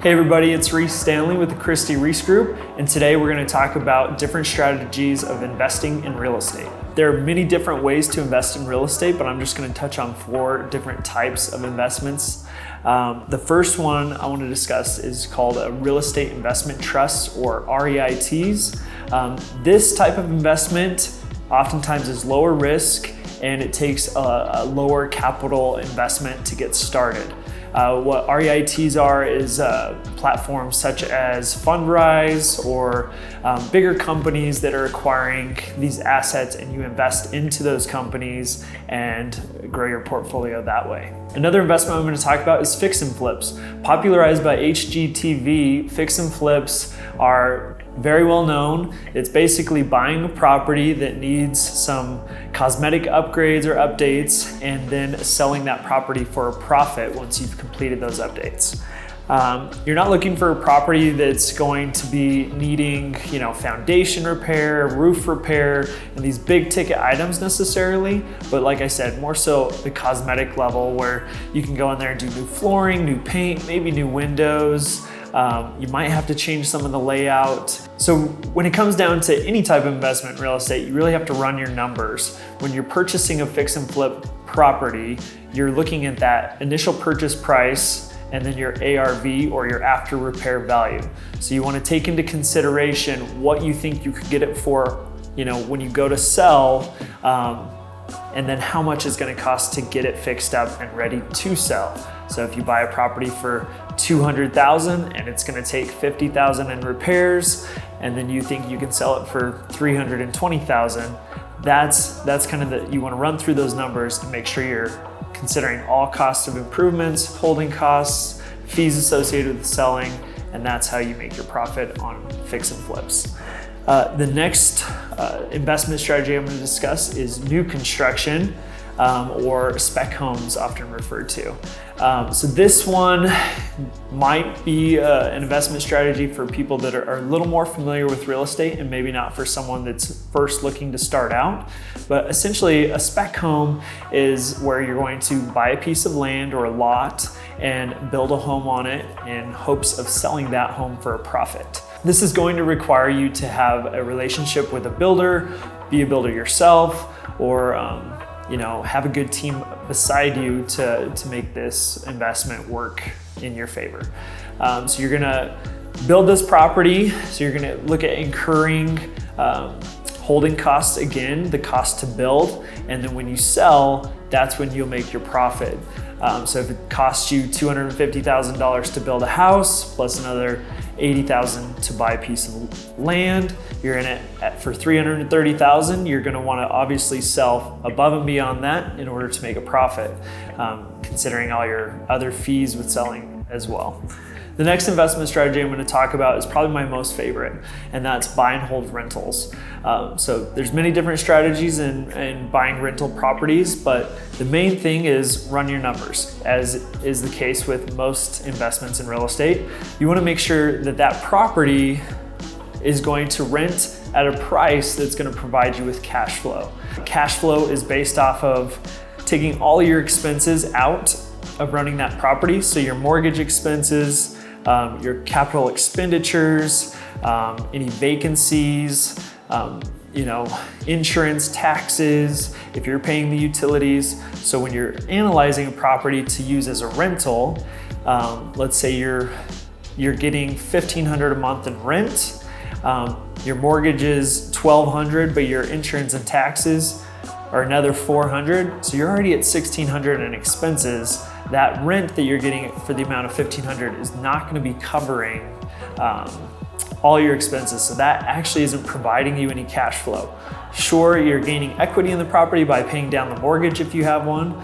Hey everybody, it's Reece Stanley with the Christi Reece Group, and today we're going to talk about different strategies of investing in real estate. There are many different ways to invest in real estate, but I'm just going to touch on 4 different types of investments. The first one I want to discuss is called a real estate investment trust, or REITs. This type of investment oftentimes is lower risk, and it takes a lower capital investment to get started. What REITs are is platforms such as Fundrise or bigger companies that are acquiring these assets, and you invest into those companies and grow your portfolio that way. Another investment I'm going to talk about is fix and flips. Popularized by HGTV, fix and flips are very well known. It's basically buying a property that needs some cosmetic upgrades or updates and then selling that property for a profit once you've completed those updates. You're not looking for a property that's going to be needing, foundation repair, roof repair, and these big ticket items necessarily, but like I said, more so the cosmetic level where you can go in there and do new flooring, new paint, maybe new windows. You might have to change some of the layout. So when it comes down to any type of investment in real estate, you really have to run your numbers. When you're purchasing a fix and flip property, you're looking at that initial purchase price and then your ARV, or your after repair value. So you want to take into consideration what you think you could get it for, when you go to sell, and then how much it's going to cost to get it fixed up and ready to sell. So if you buy a property for $200,000 and it's going to take $50,000 in repairs, and then you think you can sell it for $320,000, that's kind of you want to run through those numbers and make sure you're considering all costs of improvements, holding costs, fees associated with selling, and that's how you make your profit on fix and flips. The next investment strategy I'm going to discuss is new construction, or spec homes, often referred to. So this one might be an investment strategy for people that are a little more familiar with real estate, and maybe not for someone that's first looking to start out. But essentially, a spec home is where you're going to buy a piece of land or a lot and build a home on it in hopes of selling that home for a profit. This is going to require you to have a relationship with a builder, be a builder yourself, or have a good team beside you to make this investment work in your favor. So you're gonna build this property. So you're gonna look at incurring holding costs again, the cost to build, and then when you sell, that's when you'll make your profit. So if it costs you $250,000 to build a house, plus another $80,000 to buy a piece of land, you're in it for $330,000. You're going to want to obviously sell above and beyond that in order to make a profit, considering all your other fees with selling as well. The next investment strategy I'm going to talk about is probably my most favorite, and that's buy and hold rentals. So there's many different strategies in buying rental properties, but the main thing is run your numbers, as is the case with most investments in real estate. You want to make sure that that property is going to rent at a price that's going to provide you with cash flow. Cash flow is based off of taking all your expenses out of running that property. So your mortgage expenses, your capital expenditures, any vacancies, insurance, taxes, if you're paying the utilities. So when you're analyzing a property to use as a rental, let's say you're getting $1,500 a month in rent, your mortgage is $1,200, but your insurance and taxes are another $400. So you're already at $1,600 in expenses. That rent that you're getting for the amount of $1,500 is not going to be covering all your expenses. So that actually isn't providing you any cash flow. Sure, you're gaining equity in the property by paying down the mortgage if you have one,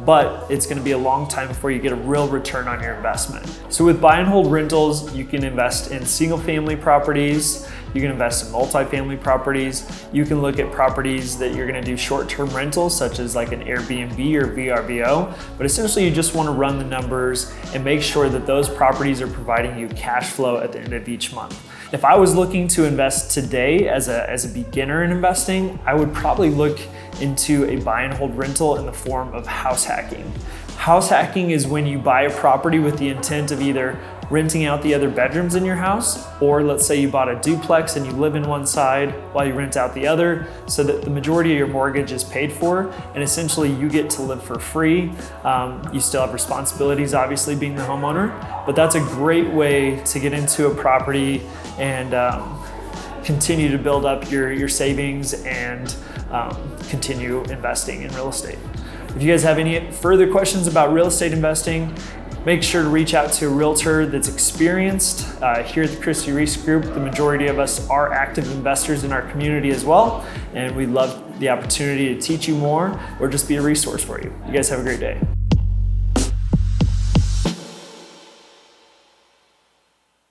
but it's going to be a long time before you get a real return on your investment. So with buy and hold rentals, you can invest in single family properties, you can invest in multifamily properties, you can look at properties that you're going to do short-term rentals, such as like an Airbnb or VRBO, but essentially you just want to run the numbers and make sure that those properties are providing you cash flow at the end of each month. If I was looking to invest today as a beginner in investing, I would probably look into a buy and hold rental in the form of house hacking. House hacking is when you buy a property with the intent of either renting out the other bedrooms in your house, or let's say you bought a duplex and you live in one side while you rent out the other, so that the majority of your mortgage is paid for and essentially you get to live for free. You still have responsibilities, obviously, being the homeowner, but that's a great way to get into a property and continue to build up your savings and continue investing in real estate. If you guys have any further questions about real estate investing, make sure to reach out to a realtor that's experienced. Here at the Christi Reece Group, the majority of us are active investors in our community as well, and we'd love the opportunity to teach you more or just be a resource for you. You guys have a great day.